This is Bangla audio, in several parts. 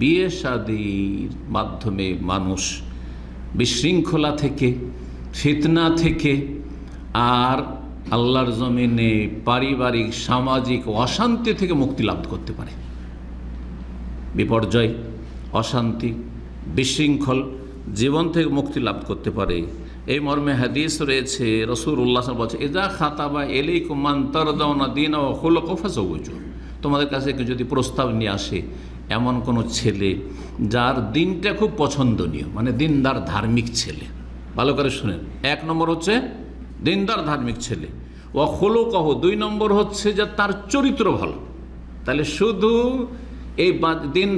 বিয়ে শাদীর মাধ্যমে মানুষ বিশৃঙ্খলা থেকে, ফিতনা থেকে আর আল্লাহর জমিনে পারিবারিক সামাজিক অশান্তি থেকে মুক্তি লাভ করতে পারে। বিপর্যয়, অশান্তি, বিশৃঙ্খল জীবন থেকে মুক্তি লাভ করতে পারে। এই মর্মে হাদিস রয়েছে, রাসূলুল্লাহ সাল্লাল্লাহু আলাইহি ওয়াসাল্লাম বলেছেন, ইযা খাতাবা ইলাইকুম মান তারদাউনা দীনাহু ওয়া খুলুকাহু ফাযাওওয়িজুহু। তোমাদের কাছে যদি প্রস্তাব নিয়ে আসে এমন কোনো ছেলে যার দিনটা খুব পছন্দনীয়, মানে দিনদার ধার্মিক ছেলে, ভালো করে শুনেন, এক নম্বর হচ্ছে দিনদার ধার্মিক ছেলে, ওয়া খুলুকাহু, দুই নম্বর হচ্ছে যে তার চরিত্র ভালো। তাহলে শুধু এই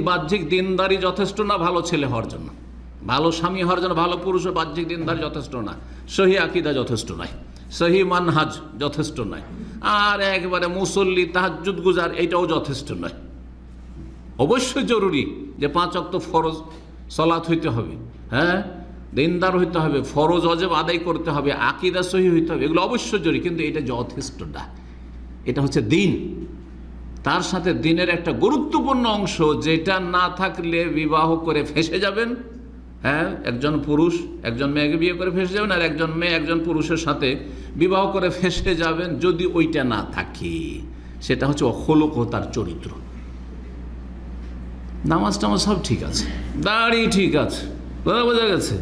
বাহ্যিক দিনদারি যথেষ্ট না ভালো ছেলে হওয়ার জন্য, ভালো স্বামী হওয়ার জন্য, ভালো পুরুষ বাহ্যিক দিনদারি যথেষ্ট না, সহি আকীদা যথেষ্ট নয়, সহি মানহাজ যথেষ্ট নয়, আর একবারে মুসল্লি তাহাজ্জুদ গুজার এইটাও যথেষ্ট নয়। অবশ্যই জরুরি যে 5 ওয়াক্ত ফরজ সালাত হইতে হবে, হ্যাঁ, দিনদার হইতে হবে, ফরজ ওয়াজিব আদায় করতে হবে, আকীদা সহি হইতে হবে, এগুলো অবশ্যই জরুরি, কিন্তু এটা যথেষ্ট না। এটা হচ্ছে দিন, তার সাথে দিনের একটা গুরুত্বপূর্ণ অংশ যেটা না থাকলে বিবাহ করে ফেঁসে যাবেন। হ্যাঁ, একজন পুরুষ একজন মেয়েকে বিয়ে করে ফেঁসে যাবেন, আর একজন মেয়ে একজন পুরুষের সাথে বিবাহ করে ফেঁসে যাবেন যদি ওইটা না থাকে। সেটা হচ্ছে অখলক, তার চরিত্র। নামাজ টামাজ সব ঠিক আছে, দাড়ি ঠিক আছে, বোঝা গেছে,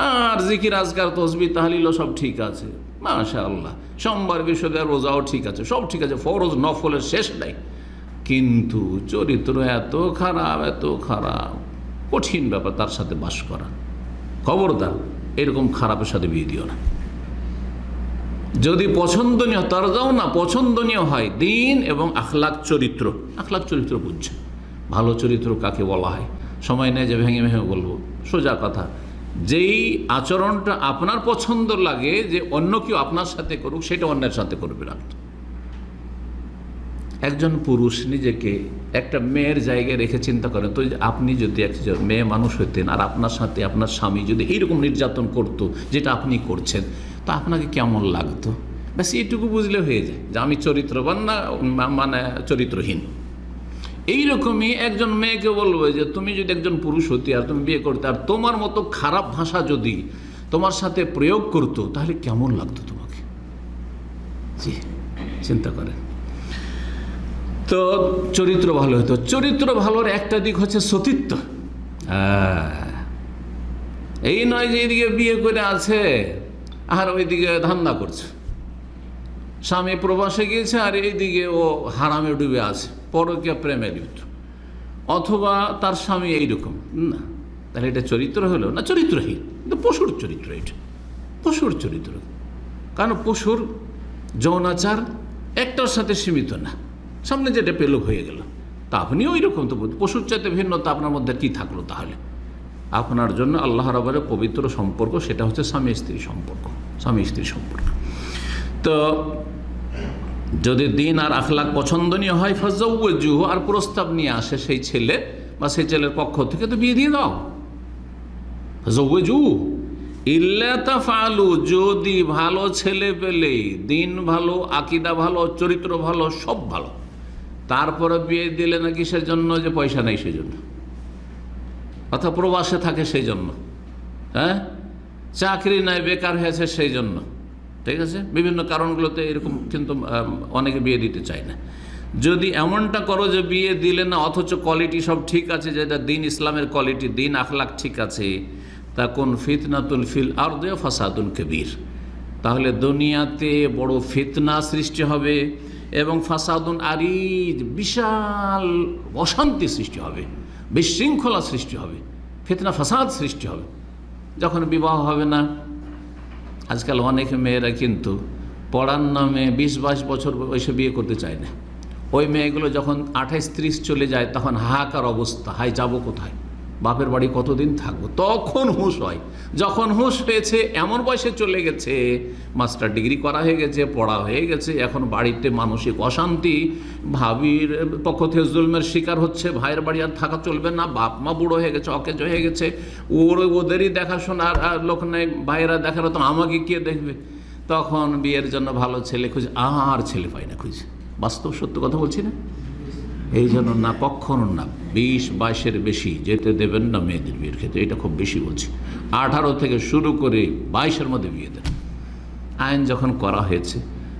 আর জিকির আজকার তসবিহ তাহলিলও সব ঠিক আছে, মাশাআল্লাহ, সোমবার বৃহস্পতিবার রোজাও ঠিক আছে, সব ঠিক আছে, ফরজ নফলের শেষ নাই, কিন্তু চরিত্র এত খারাপ, এত খারাপ, কঠিন ব্যাপার তার সাথে বাস করা। খবরদার এরকম খারাপের সাথে বিয়ে দিও না। যদি পছন্দনীয়, তার যাও না, পছন্দনীয় হয় দিন এবং আখলাক চরিত্র। আখলাক চরিত্র বুঝছে, ভালো চরিত্র কাকে বলা হয়, সময় নেই যে ভেঙে ভেঙে বলবো, সোজা কথা, যেই আচরণটা আপনার পছন্দ লাগে যে অন্য কেউ আপনার সাথে করুক, সেটা অন্যের সাথে করবে না। একজন পুরুষ নিজেকে একটা মেয়ের জায়গায় রেখে চিন্তা করেন তো, আপনি যদি একজন মেয়ে মানুষ হইতেন আর আপনার সাথে আপনার স্বামী যদি এইরকম নির্যাতন করতো যেটা আপনি করছেন, তো আপনাকে কেমন লাগতো? ব্যাস এইটুকু বুঝলে হয়ে যায় যে আমি চরিত্রবান না, মানে চরিত্রহীন। এইরকমই একজন মেয়েকে বলবো যে তুমি যদি একজন পুরুষ হতে আর তুমি বিয়ে করতে, আর তোমার মতো খারাপ ভাষা যদি তোমার সাথে প্রয়োগ করতো, তাহলে কেমন লাগতো তোমাকে? জি, চিন্তা করেন। তো চরিত্র ভালো হতো। চরিত্র ভালোর একটা দিক হচ্ছে সতীত্ব। এই নয় যে এইদিকে বিয়ে করে আছে আর ওইদিকে ধান্দা করছে, স্বামী প্রবাসে গিয়েছে আর এইদিকে ও হারামে ডুবে আছে, পরকীয়া প্রেমে লিপ্ত, অথবা তার স্বামী এইরকম না, তাহলে এটা চরিত্র হলো না? চরিত্রহীন। কিন্তু পশুর চরিত্র, এটা পশুর চরিত্র। কারণ পশুর যৌনাচার একটার সাথে সীমিত না, সামনে যেটা পেল হয়ে গেল। তা আপনিও ওই রকম, তো পশুর চাইতে ভিন্নতা আপনার মধ্যে কি থাকলো? তাহলে আপনার জন্য আল্লাহ রাব্বুলের পবিত্র সম্পর্ক, সেটা হচ্ছে স্বামী স্ত্রী সম্পর্ক, স্বামী স্ত্রী সম্পর্ক। তো যদি দিন আর আখলাক পছন্দনীয় হয়, ফাযাওওয়িজুহু, আর প্রস্তাব নিয়ে আসে সেই ছেলে বা সেই ছেলের পক্ষ থেকে, তো বিয়ে দিয়ে দাও। ফাযাওওয়িজুহু ইল্লা তাফআলু, যদি ভালো ছেলে পেলে, দিন ভালো, আকীদা ভালো, চরিত্র ভালো, সব ভালো, তারপরে বিয়ে দিলে না কিসের জন্য? যে পয়সা নেই সেই জন্য, অথবা প্রবাসে থাকে সেই জন্য, হ্যাঁ, চাকরি নাই, বেকার হয়েছে সেই জন্য, ঠিক আছে, বিভিন্ন কারণগুলোতে এরকম কিন্তু অনেকে বিয়ে দিতে চায় না। যদি এমনটা করো যে বিয়ে দিলে না অথচ কোয়ালিটি সব ঠিক আছে, যেটা দিন ইসলামের কোয়ালিটি, দিন আখলাক ঠিক আছে, তাকুন ফিতনাতুল ফিল আরদি ফাসাদুন কবীর, তাহলে দুনিয়াতে বড় ফিতনা সৃষ্টি হবে এবং ফাসাদুন আরিজ, বিশাল অশান্তি সৃষ্টি হবে, বিশৃঙ্খলা সৃষ্টি হবে, ফিতনা ফাসাদ সৃষ্টি হবে। যখন বিবাহ হবে না, আজকাল অনেক মেয়েরা কিন্তু পড়ার নামে 20-22 বছর বয়সে বিয়ে করতে চায় না। ওই মেয়েগুলো যখন 28-30 চলে যায়, তখন হাহাকার অবস্থা, হাই যাবো কোথায়, বাপের বাড়ি কতদিন থাকবো, তখন হুঁশ হয়। যখন হুঁশ হয়েছে, এমন বয়সে চলে গেছে, মাস্টার ডিগ্রি করা হয়ে গেছে, পড়া হয়ে গেছে, এখন বাড়িতে মানসিক অশান্তি, ভাবির পক্ষ থেকে জুলমের শিকার হচ্ছে, ভাইয়ের বাড়ি আর থাকা চলবে না, বাপ মা বুড়ো হয়ে গেছে, অকেজ হয়ে গেছে, ওদেরই দেখাশোনার লোক নেই, ভাইয়েরা দেখার তো আমাকে কে দেখবে, তখন বিয়ের জন্য ভালো ছেলে খুঁজে, আর ছেলে পায় না, খুঁজে। বাস্তব সত্য কথা বলছি না? এই জন্য না, কখনো না 20-22-এর বেশি যেতে দেবেন না মেয়েদের বিয়ের ক্ষেত্রে। এটা খুব বেশি বলছি। 18 থেকে শুরু করে 22-এর মধ্যে বিয়ে দেন। আইন যখন করা হয়েছে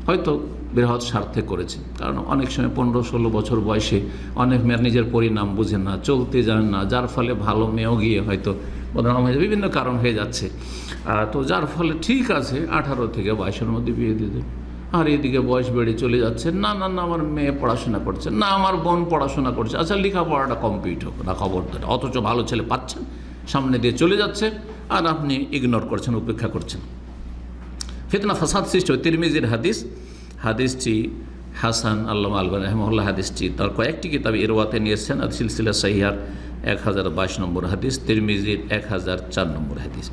হয়তো বৃহৎ স্বার্থে করেছে, কারণ অনেক সময় 15-16 বছর বয়সে অনেক মেয়ের নিজের পরিণাম বুঝে না, চলতে জানেন না, যার ফলে ভালো মেয়েও গিয়ে হয়তো বদনাম হয়ে যায়, বিভিন্ন কারণ হয়ে যাচ্ছে। তো যার ফলে ঠিক আছে 18 থেকে 22-এর মধ্যে বিয়ে দিয়ে দেন। আর এদিকে বয়স বেড়ে চলে যাচ্ছে, না না না আমার মেয়ে পড়াশোনা করছে, না আমার বোন পড়াশোনা করছে, আচ্ছা লেখাপড়াটা কমপ্লিট হোক না, খবর দেন। অথচ ভালো ছেলে পাচ্ছেন, সামনে দিয়ে চলে যাচ্ছে, আর আপনি ইগনোর করছেন, উপেক্ষা করছেন। ফিতনা ফাসাদ সৃষ্টি হয়। তিরমিজির হাদিসটি হাসান আল্লামা আলবানী রাহিমাহুল্লাহ হাদিসটি তার কয়েকটি কিতাবে ইরওয়াতে নিয়েছেন। আর সিলসিলা সহিহার 1022 নম্বর হাদিস, তিরমিজির 1004 নম্বর হাদিস।